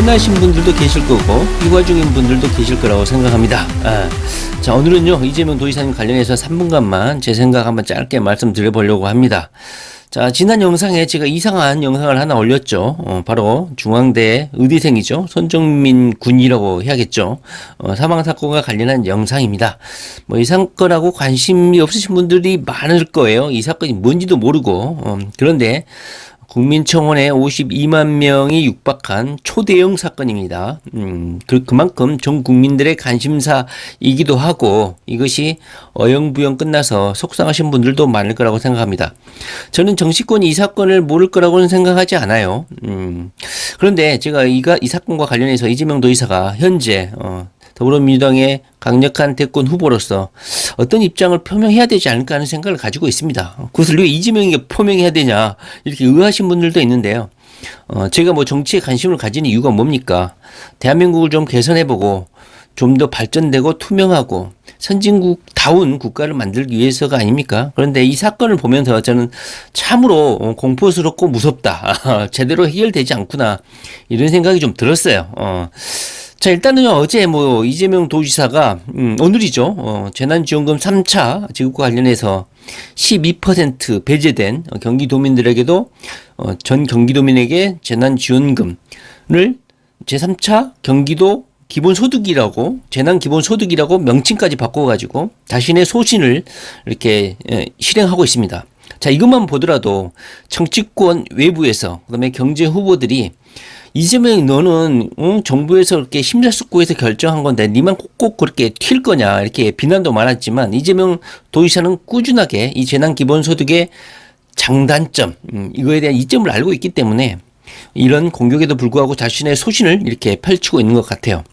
끝나신 분들도 계실 거고 휴가 중인 분들도 계실 거라고 생각합니다. 자, 오늘은요 이재명 도지사님 관련해서 3분간만 제 생각 한번 짧게 말씀드려 보려고 합니다. 자, 지난 영상에 제가 이상한 영상을 하나 올렸죠. 바로 중앙대 의대생이죠. 손정민 군이라고 해야겠죠. 사망사건과 관련한 영상입니다. 뭐 이 사건하고 관심이 없으신 분들이 많을 거예요. 이 사건이 뭔지도 모르고. 그런데 국민청원에 52만 명이 육박한 초대형 사건입니다. 그만큼 전 국민들의 관심사이기도 하고 이것이 어영부영 끝나서 속상하신 분들도 많을 거라고 생각합니다. 저는 정치권이 이 사건을 모를 거라고는 생각하지 않아요. 그런데 제가 이 사건과 관련해서 이재명 도지사가 현재 더불어민주당의 강력한 대권 후보로서 어떤 입장을 표명해야 되지 않을까 하는 생각을 가지고 있습니다. 그것을 왜 이재명에게 표명해야 되냐 이렇게 의아하신 분들도 있는데요. 제가 뭐 정치에 관심을 가진 이유가 뭡니까? 대한민국을 좀 개선해보고 좀 더 발전되고 투명하고 선진국다운 국가를 만들기 위해서가 아닙니까? 그런데 이 사건을 보면서 저는 참으로 공포스럽고 무섭다. 제대로 해결되지 않구나 이런 생각이 좀 들었어요. 자, 일단은요, 어제 뭐, 이재명 도지사가, 오늘이죠, 재난지원금 3차 지급과 관련해서 12% 배제된 경기도민들에게도, 전 경기도민에게 재난지원금을 제3차 경기도 기본소득이라고, 재난기본소득이라고 명칭까지 바꿔가지고, 자신의 소신을 이렇게 실행하고 있습니다. 자, 이것만 보더라도 정치권 외부에서, 그 다음에 경제 후보들이 이재명 너는 정부에서 그렇게 심사숙고해서 결정한 건데 니만 꼭꼭 그렇게 튈 거냐 이렇게 비난도 많았지만 이재명 도지사는 꾸준하게 이 재난기본소득의 장단점 이거에 대한 이점을 알고 있기 때문에 이런 공격에도 불구하고 자신의 소신을 이렇게 펼치고 있는 것 같아요.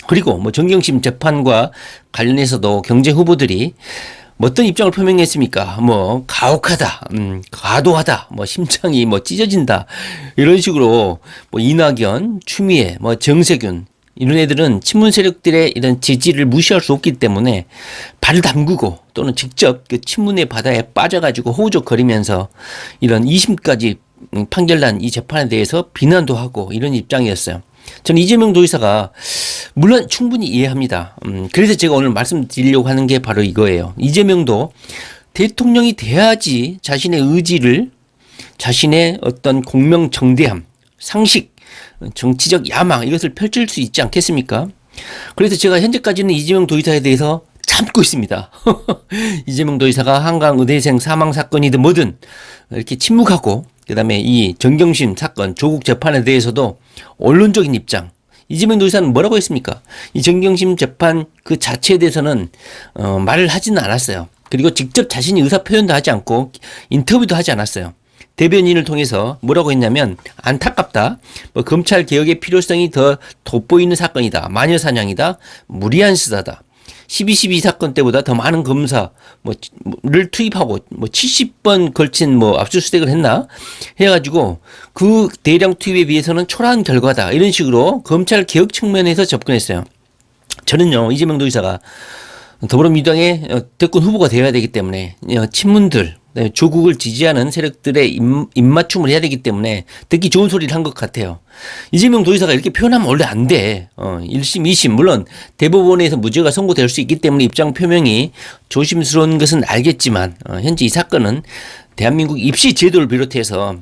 그리고 뭐 정경심 재판과 관련해서도 경제 후보들이 어떤 입장을 표명했습니까? 뭐 가혹하다, 과도하다, 뭐 심장이 뭐 찢어진다 이런 식으로 뭐 이낙연, 추미애, 뭐 정세균 이런 애들은 친문 세력들의 이런 지지를 무시할 수 없기 때문에 발을 담그고 또는 직접 그 친문의 바다에 빠져가지고 호우적거리면서 이런 2심까지 판결난 이 재판에 대해서 비난도 하고 이런 입장이었어요. 저는 이재명 도지사가 물론 충분히 이해합니다. 그래서 제가 오늘 말씀드리려고 하는 게 바로 이거예요. 이재명도 대통령이 돼야지 자신의 의지를 자신의 어떤 공명정대함, 상식, 정치적 야망 이것을 펼칠 수 있지 않겠습니까? 그래서 제가 현재까지는 이재명 도지사에 대해서 참고 있습니다. 이재명 도지사가 한강의대생 사망사건이든 뭐든 이렇게 침묵하고 그다음에 이 정경심 사건 조국 재판에 대해서도 언론적인 입장 이재명 도지사는 뭐라고 했습니까? 이 정경심 재판 그 자체에 대해서는 말을 하지는 않았어요. 그리고 직접 자신이 의사 표현도 하지 않고 인터뷰도 하지 않았어요. 대변인을 통해서 뭐라고 했냐면 안타깝다. 뭐 검찰 개혁의 필요성이 더 돋보이는 사건이다. 마녀사냥이다. 무리한 수사다. 12.12 사건 때보다 더 많은 검사를 투입하고 70번 걸친 압수수색을 했나 해가지고 그 대량 투입에 비해서는 초라한 결과다 이런 식으로 검찰 개혁 측면에서 접근했어요. 저는요 이재명 도지사가 더불어민주당의 대권 후보가 되어야 되기 때문에 친문들 조국을 지지하는 세력들의 입맞춤을 해야 되기 때문에 듣기 좋은 소리를 한 것 같아요. 이재명 도지사가 이렇게 표현하면 원래 안 돼. 1심, 2심 물론 대법원에서 무죄가 선고될 수 있기 때문에 입장 표명이 조심스러운 것은 알겠지만 현재 이 사건은 대한민국 입시 제도를 비롯해서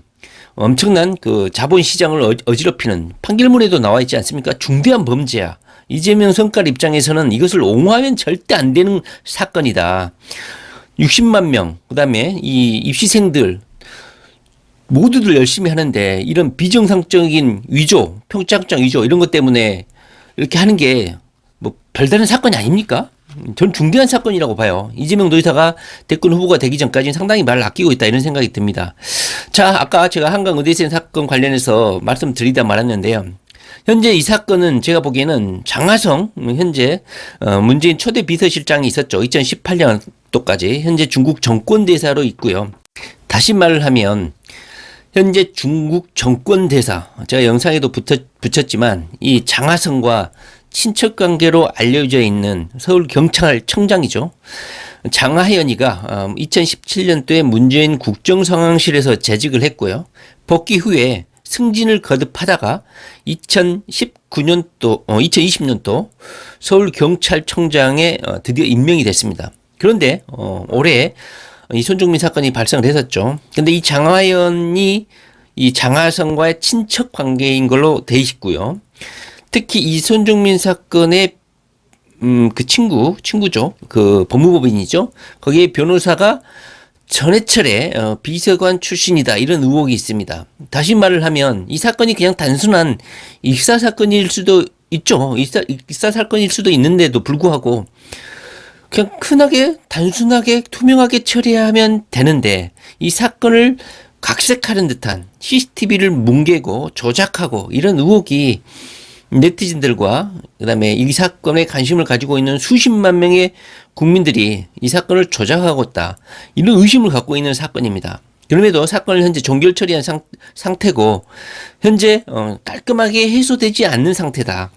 엄청난 그 자본시장을 어지럽히는 판결문에도 나와 있지 않습니까? 중대한 범죄야. 이재명 성깔 입장에서는 이것을 옹호하면 절대 안 되는 사건이다. 60만 명, 그 다음에 이 입시생들 모두들 열심히 하는데 이런 비정상적인 위조, 평가장 위조 이런 것 때문에 이렇게 하는 게 뭐 별다른 사건이 아닙니까? 전 중대한 사건이라고 봐요. 이재명 도지사가 대권 후보가 되기 전까지는 상당히 말을 아끼고 있다 이런 생각이 듭니다. 자, 아까 제가 한강의대생 사건 관련해서 말씀드리다 말았는데요. 현재 이 사건은 제가 보기에는 장하성 현재 문재인 초대 비서실장이 있었죠. 2018년도까지 현재 중국 정권대사로 있고요. 다시 말을 하면 현재 중국 정권대사 제가 영상에도 붙였지만 이 장하성과 친척관계로 알려져 있는 서울경찰청장이죠. 장하연이가 2017년도에 문재인 국정상황실에서 재직을 했고요. 복귀 후에 승진을 거듭하다가 2020년도 서울경찰청장에 드디어 임명이 됐습니다. 그런데 올해 이 손정민 사건이 발생을 했었죠. 근데 이 장하연이 이 장하성과의 친척 관계인 걸로 돼 있고요. 특히 이 손정민 사건의 그 친구죠. 그 법무법인이죠. 거기에 변호사가 전해철의 비서관 출신이다, 이런 의혹이 있습니다. 다시 말을 하면 이 사건이 그냥 단순한 입사 사건일 수도 있죠. 입사 사건일 수도 있는데도 불구하고 그냥 단순하게 투명하게 처리하면 되는데, 이 사건을 각색하는 듯한 CCTV를 뭉개고 조작하고 이런 의혹이 네티즌들과 그다음에 이 사건에 관심을 가지고 있는 수십만 명의 국민들이 이 사건을 조작하고 있다, 이런 의심을 갖고 있는 사건입니다. 그럼에도 사건을 현재 종결 처리한 상태고 현재 깔끔하게 해소되지 않는 상태다.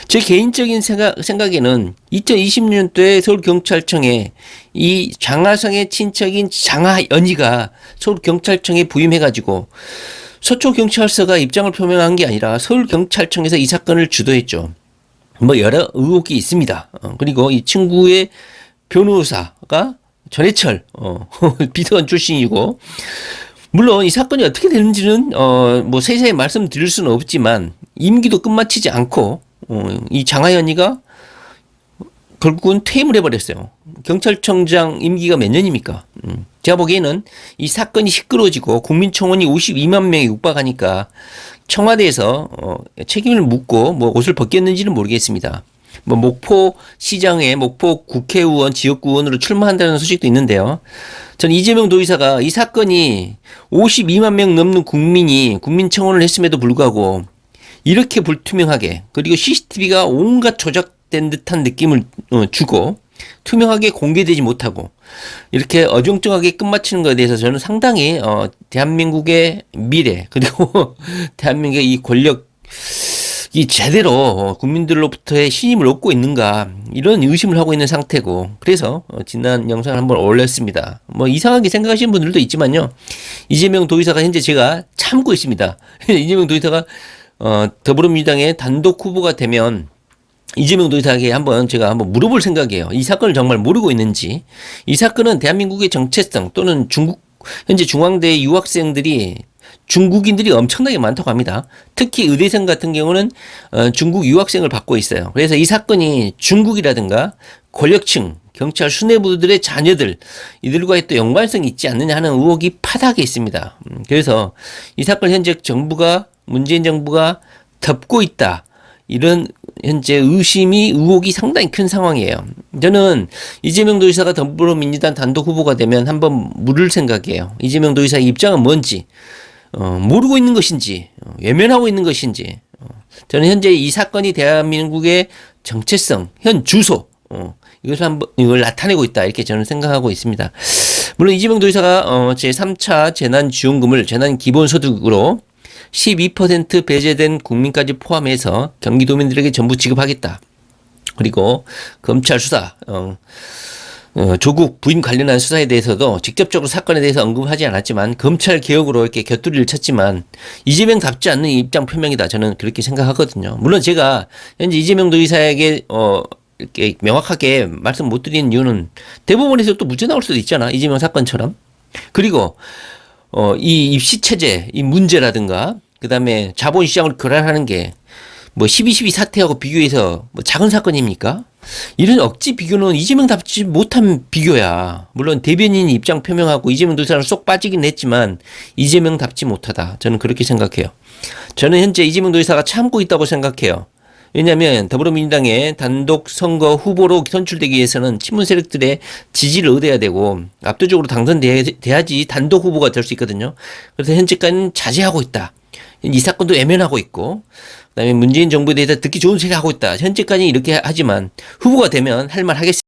제 개인적인 생각에는 2020년도에 서울경찰청에 이 장하성의 친척인 장하연이가 서울경찰청에 부임해가지고 서초경찰서가 입장을 표명한 게 아니라 서울경찰청에서 이 사건을 주도했죠. 뭐 여러 의혹이 있습니다. 그리고 이 친구의 변호사가 전해철 비서관 출신이고, 물론 이 사건이 어떻게 되는지는 뭐 세세히 말씀드릴 수는 없지만 임기도 끝마치지 않고 이 장하연이가 결국은 퇴임을 해버렸어요. 경찰청장 임기가 몇 년입니까? 제가 보기에는 이 사건이 시끄러워지고 국민청원이 52만 명에 육박하니까 청와대에서 책임을 묻고 뭐 옷을 벗겼는지는 모르겠습니다. 뭐 목포시장에 목포 국회의원 지역구의원으로 출마한다는 소식도 있는데요. 전 이재명 도지사가 이 사건이 52만 명 넘는 국민이 국민청원을 했음에도 불구하고 이렇게 불투명하게, 그리고 CCTV가 온갖 조작된 듯한 느낌을 주고 투명하게 공개되지 못하고 이렇게 어정쩡하게 끝마치는 것에 대해서 저는 상당히 대한민국의 미래, 그리고 대한민국의 이 권력 이 제대로 국민들로부터의 신임을 얻고 있는가, 이런 의심을 하고 있는 상태고, 그래서 지난 영상을 한번 올렸습니다. 뭐 이상하게 생각하시는 분들도 있지만요, 이재명 도지사가 현재 제가 참고 있습니다. 이재명 도지사가 더불어민주당의 단독 후보가 되면 이재명 도지사에게 제가 한번 물어볼 생각이에요. 이 사건을 정말 모르고 있는지. 이 사건은 대한민국의 정체성 또는 현재 중앙대 유학생들이 중국인들이 엄청나게 많다고 합니다. 특히 의대생 같은 경우는 중국 유학생을 받고 있어요. 그래서 이 사건이 중국이라든가 권력층, 경찰 수뇌부들의 자녀들, 이들과의 또 연관성이 있지 않느냐 하는 의혹이 파다하게 있습니다. 그래서 이 사건 현재 문재인 정부가 덮고 있다, 이런 현재 의혹이 상당히 큰 상황이에요. 저는 이재명 도지사가 더불어민주당 단독 후보가 되면 한번 물을 생각이에요. 이재명 도지사의 입장은 뭔지, 모르고 있는 것인지, 외면하고 있는 것인지. 저는 현재 이 사건이 대한민국의 정체성, 현 주소, 이걸 나타내고 있다, 이렇게 저는 생각하고 있습니다. 물론 이재명 도지사가 제3차 재난지원금을 재난기본소득으로 12% 배제된 국민까지 포함해서 경기도민들에게 전부 지급하겠다. 그리고 검찰 수사, 조국 부인 관련한 수사에 대해서도 직접적으로 사건에 대해서 언급하지 않았지만 검찰 개혁으로 이렇게 곁두리를 쳤지만 이재명답지 않는 입장 표명이다, 저는 그렇게 생각하거든요. 물론 제가 현재 이재명 도지사에게 이렇게 명확하게 말씀 못 드리는 이유는 대법원에서 또 무죄 나올 수도 있잖아, 이재명 사건처럼. 그리고 이 입시 체제, 이 문제라든가 그다음에 자본시장을 교란하는 게 뭐 12.12 사태하고 비교해서 뭐 작은 사건입니까? 이런 억지 비교는 이재명답지 못한 비교야. 물론 대변인 입장 표명하고 이재명 도지사는 쏙 빠지긴 했지만 이재명답지 못하다, 저는 그렇게 생각해요. 저는 현재 이재명 도지사가 참고 있다고 생각해요. 왜냐하면 더불어민주당의 단독 선거 후보로 선출되기 위해서는 친문 세력들의 지지를 얻어야 되고 압도적으로 당선돼야지 단독 후보가 될 수 있거든요. 그래서 현재까지는 자제하고 있다. 이 사건도 외면하고 있고, 그다음에 문재인 정부에 대해서 듣기 좋은 소리 하고 있다. 현재까지 이렇게 하지만 후보가 되면 할 말 하겠습니다.